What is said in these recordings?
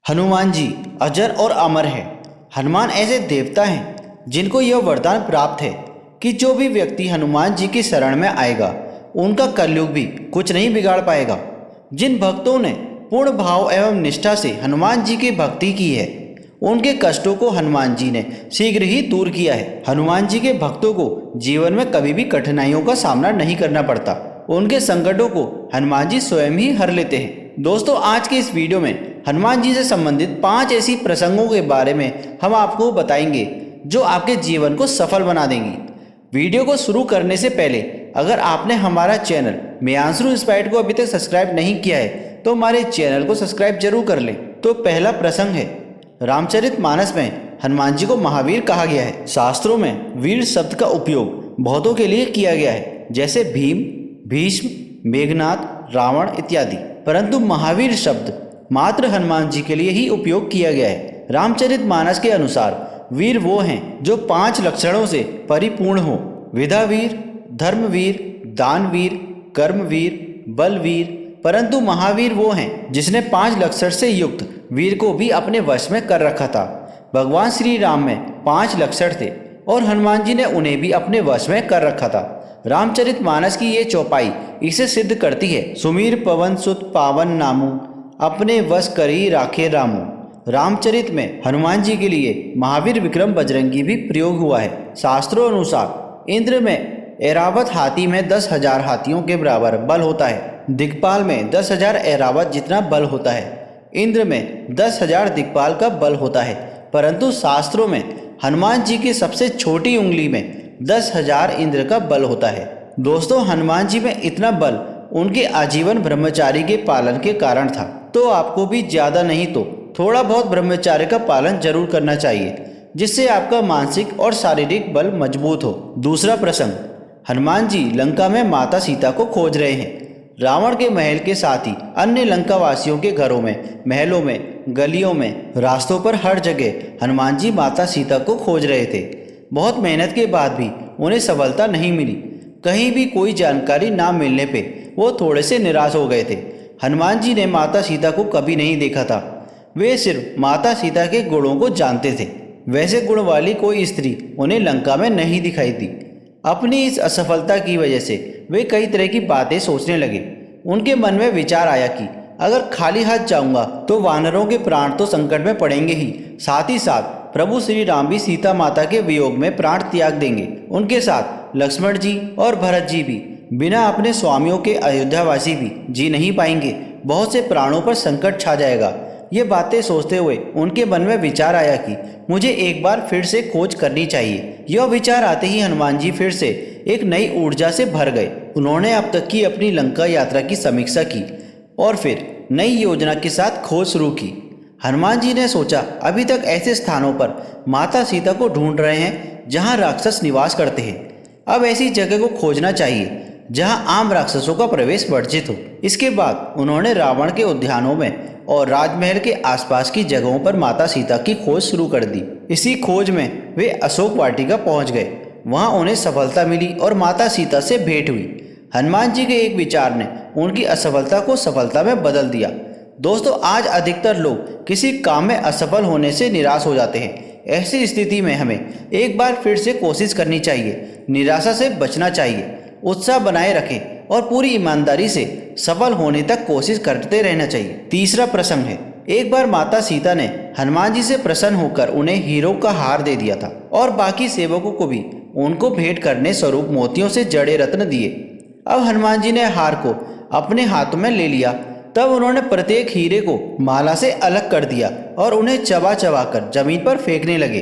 हनुमान जी अजर और अमर है। हनुमान ऐसे देवता हैं जिनको यह वरदान प्राप्त है कि जो भी व्यक्ति हनुमान जी की शरण में आएगा उनका कलयुग भी कुछ नहीं बिगाड़ पाएगा। जिन भक्तों ने पूर्ण भाव एवं निष्ठा से हनुमान जी की भक्ति की है उनके कष्टों को हनुमान जी ने शीघ्र ही दूर किया है। हनुमान जी के भक्तों को जीवन में कभी भी कठिनाइयों का सामना नहीं करना पड़ता। उनके संकटों को हनुमान जी स्वयं ही हर लेते हैं। दोस्तों, आज के इस वीडियो में हनुमान जी से संबंधित 5 ऐसी प्रसंगों के बारे में हम आपको बताएंगे जो आपके जीवन को सफल बना देंगी। वीडियो को शुरू करने से पहले अगर आपने हमारा चैनल मेयांशु इंस्पायर्ड को अभी तक सब्सक्राइब नहीं किया है तो हमारे चैनल को सब्सक्राइब जरूर कर लें। तो पहला प्रसंग है, रामचरितमानस में हनुमान जी को महावीर कहा गया है। शास्त्रों में वीर शब्द का उपयोग बहुतों के लिए किया गया है, जैसे भीम, भीष्म, मेघनाद, रावण इत्यादि, परंतु महावीर शब्द मात्र हनुमान जी के लिए ही उपयोग किया गया है। रामचरितमानस के अनुसार वीर वो हैं जो 5 लक्षणों से परिपूर्ण हो: विद्यावीर, धर्मवीर, दानवीर, कर्मवीर, बलवीर। परंतु महावीर वो हैं जिसने 5 लक्षण से युक्त वीर को भी अपने वश में कर रखा था। भगवान श्री राम में 5 लक्षण थे और हनुमान जी ने उन्हें भी अपने वश में कर रखा था। रामचरितमानस की ये चौपाई इसे सिद्ध करती है: सुमीर पवन सुत पावन नामू, अपने वश करी राखे रामू। रामचरित में हनुमान जी के लिए महावीर विक्रम बजरंगी भी प्रयोग हुआ है। शास्त्रों अनुसार इंद्र में ऐरावत हाथी में 10,000 हाथियों के बराबर बल होता है। दिक्पाल में 10,000 ऐरावत जितना बल होता है। इंद्र में 10,000 दिक्पाल का बल होता है, परंतु शास्त्रों में हनुमान जी की सबसे छोटी उंगली में 10,000 इंद्र का बल होता है। दोस्तों, हनुमान जी में इतना बल उनके आजीवन ब्रह्मचारी के पालन के कारण था। तो आपको भी ज़्यादा नहीं तो थोड़ा बहुत ब्रह्मचार्य का पालन जरूर करना चाहिए, जिससे आपका मानसिक और शारीरिक बल मजबूत हो। दूसरा प्रसंग, हनुमान जी लंका में माता सीता को खोज रहे हैं। रावण के महल के साथ ही अन्य लंका वासियों के घरों में, महलों में, गलियों में, रास्तों पर हर जगह हनुमान जी माता सीता को खोज रहे थे। बहुत मेहनत के बाद भी उन्हें सफलता नहीं मिली। कहीं भी कोई जानकारी ना मिलने पे वो थोड़े से निराश हो गए थे। हनुमान जी ने माता सीता को कभी नहीं देखा था। वे सिर्फ माता सीता के गुणों को जानते थे। वैसे गुण वाली कोई स्त्री उन्हें लंका में नहीं दिखाई दी। अपनी इस असफलता की वजह से वे कई तरह की बातें सोचने लगे। उनके मन में विचार आया कि अगर खाली हाथ जाऊंगा तो वानरों के प्राण तो संकट में पड़ेंगे ही, साथ ही साथ प्रभु श्री राम भी सीता माता के वियोग में प्राण त्याग देंगे। उनके साथ लक्ष्मण जी और भरत जी भी बिना अपने स्वामियों के अयोध्यावासी भी जी नहीं पाएंगे। बहुत से प्राणों पर संकट छा जाएगा। ये बातें सोचते हुए उनके मन में विचार आया कि मुझे एक बार फिर से खोज करनी चाहिए। यह विचार आते ही हनुमान जी फिर से एक नई ऊर्जा से भर गए। उन्होंने अब तक की अपनी लंका यात्रा की समीक्षा की और फिर नई योजना के साथ खोज शुरू की। हनुमान जी ने सोचा, अभी तक ऐसे स्थानों पर माता सीता को ढूंढ रहे हैं जहाँ राक्षस निवास करते हैं। अब ऐसी जगह को खोजना चाहिए जहाँ आम राक्षसों का प्रवेश वर्जित हो। इसके बाद उन्होंने रावण के उद्यानों में और राजमहल के आसपास की जगहों पर माता सीता की खोज शुरू कर दी। इसी खोज में वे अशोक वाटिका पहुंच गए। वहां उन्हें सफलता मिली और माता सीता से भेंट हुई। हनुमान जी के एक विचार ने उनकी असफलता को सफलता में बदल दिया। दोस्तों, आज अधिकतर लोग किसी काम में असफल होने से निराश हो जाते हैं। ऐसी स्थिति में हमें एक बार फिर से कोशिश करनी चाहिए। निराशा से बचना चाहिए, उत्साह बनाए रखें और पूरी ईमानदारी से सफल होने तक कोशिश करते रहना चाहिए। तीसरा प्रसंग है, एक बार माता सीता ने हनुमान जी से प्रसन्न होकर उन्हें हीरो का हार दे दिया था और बाकी सेवकों को भी उनको भेंट करने स्वरूप मोतियों से जड़े रत्न दिए। अब हनुमान जी ने हार को अपने हाथों में ले लिया। तब उन्होंने प्रत्येक हीरे को माला से अलग कर दिया और उन्हें चबा चबा कर जमीन पर फेंकने लगे।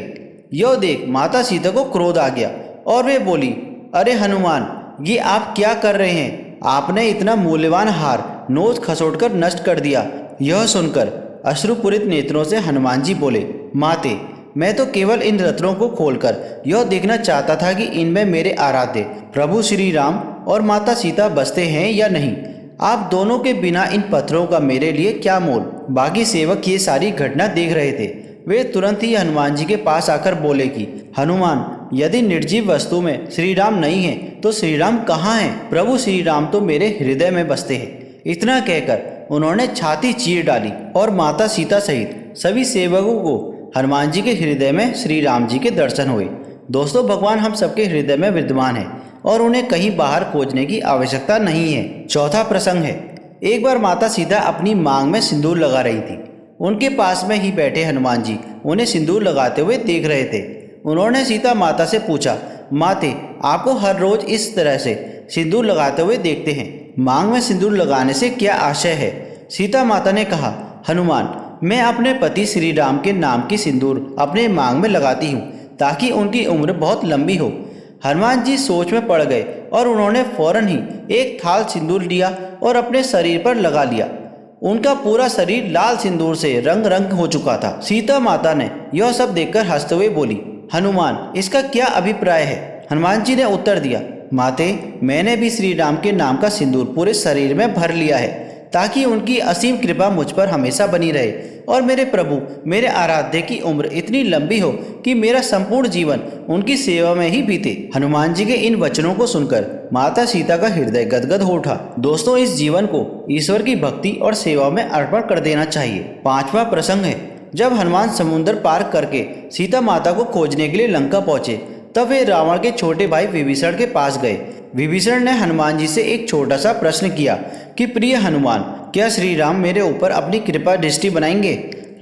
यह देख माता सीता को क्रोध आ गया और वे बोली, अरे हनुमान, ये आप क्या कर रहे हैं? आपने इतना मूल्यवान हार नोच खसोट कर नष्ट कर दिया। यह सुनकर अश्रुपूरित नेत्रों से हनुमान जी बोले, माते, मैं तो केवल इन रत्नों को खोलकर यह देखना चाहता था कि इनमें मेरे आराध्य प्रभु श्री राम और माता सीता बसते हैं या नहीं। आप दोनों के बिना इन पत्थरों का मेरे लिए क्या मोल? बाकी सेवक ये सारी घटना देख रहे थे। वे तुरंत ही हनुमान जी के पास आकर बोले कि हनुमान, यदि निर्जीव वस्तु में श्री राम नहीं है तो श्री राम कहाँ हैं? प्रभु श्री राम तो मेरे हृदय में बसते हैं। इतना कहकर उन्होंने छाती चीर डाली और माता सीता सहित सभी सेवकों को हनुमान जी के हृदय में श्री राम जी के दर्शन हुए। दोस्तों, भगवान हम सबके हृदय में विद्यमान है और उन्हें कहीं बाहर खोजने की आवश्यकता नहीं है। चौथा प्रसंग है, एक बार माता सीता अपनी मांग में सिंदूर लगा रही थी। उनके पास में ही बैठे हनुमान जी उन्हें सिंदूर लगाते हुए देख रहे थे। उन्होंने सीता माता से पूछा, माते, आपको हर रोज इस तरह से सिंदूर लगाते हुए देखते हैं, मांग में सिंदूर लगाने से क्या आशय है? सीता माता ने कहा, हनुमान, मैं अपने पति श्री राम के नाम की सिंदूर अपने मांग में लगाती हूँ ताकि उनकी उम्र बहुत लंबी हो। हनुमान जी सोच में पड़ गए और उन्होंने फौरन ही एक थाल सिंदूर लिया और अपने शरीर पर लगा लिया। उनका पूरा शरीर लाल सिंदूर से रंग रंग हो चुका था। सीता माता ने यह सब देखकर हंसते हुए बोली, हनुमान, इसका क्या अभिप्राय है? हनुमान जी ने उत्तर दिया, माते, मैंने भी श्री राम के नाम का सिंदूर पूरे शरीर में भर लिया है ताकि उनकी असीम कृपा मुझ पर हमेशा बनी रहे और मेरे प्रभु, मेरे आराध्य की उम्र इतनी लंबी हो कि मेरा संपूर्ण जीवन उनकी सेवा में ही बीते। हनुमान जी के इन वचनों को सुनकर माता सीता का हृदय गदगद हो उठा। दोस्तों, इस जीवन को ईश्वर की भक्ति और सेवा में अर्पण कर देना चाहिए। पांचवा प्रसंग है, जब हनुमान समुद्र पार करके सीता माता को खोजने के लिए लंका पहुंचे तब वे रावण के छोटे भाई विभीषण के पास गए। विभीषण ने हनुमान जी से एक छोटा सा प्रश्न किया कि प्रिय हनुमान, क्या श्री राम मेरे ऊपर अपनी कृपा दृष्टि बनाएंगे?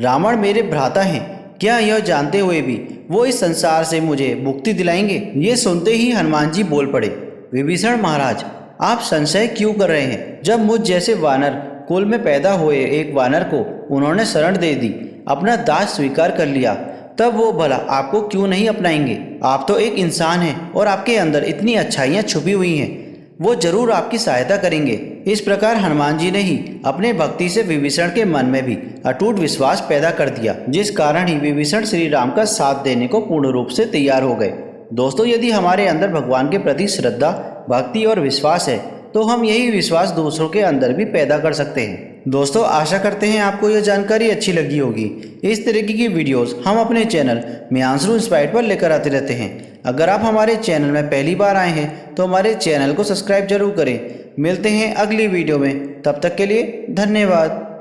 रावण मेरे भ्राता हैं, क्या यह जानते हुए भी वो इस संसार से मुझे मुक्ति दिलाएंगे? ये सुनते ही हनुमान जी बोल पड़े, विभीषण महाराज, आप संशय क्यों कर रहे हैं? जब मुझ जैसे वानर कुल में पैदा हुए एक वानर को उन्होंने शरण दे दी, अपना दास स्वीकार कर लिया, तब वो भला आपको क्यों नहीं अपनाएंगे? आप तो एक इंसान हैं और आपके अंदर इतनी अच्छाइयाँ छुपी हुई हैं, वो जरूर आपकी सहायता करेंगे। इस प्रकार हनुमान जी ने ही अपने भक्ति से विभीषण के मन में भी अटूट विश्वास पैदा कर दिया, जिस कारण ही विभीषण श्री राम का साथ देने को पूर्ण रूप से तैयार हो गए। दोस्तों, यदि हमारे अंदर भगवान के प्रति श्रद्धा, भक्ति और विश्वास है तो हम यही विश्वास दूसरों के अंदर भी पैदा कर सकते हैं। दोस्तों, आशा करते हैं आपको यह जानकारी अच्छी लगी होगी। इस तरीके की वीडियोस हम अपने चैनल मियांशरू इंस्पायर्ड पर लेकर आते रहते हैं। अगर आप हमारे चैनल में पहली बार आए हैं तो हमारे चैनल को सब्सक्राइब जरूर करें। मिलते हैं अगली वीडियो में, तब तक के लिए धन्यवाद।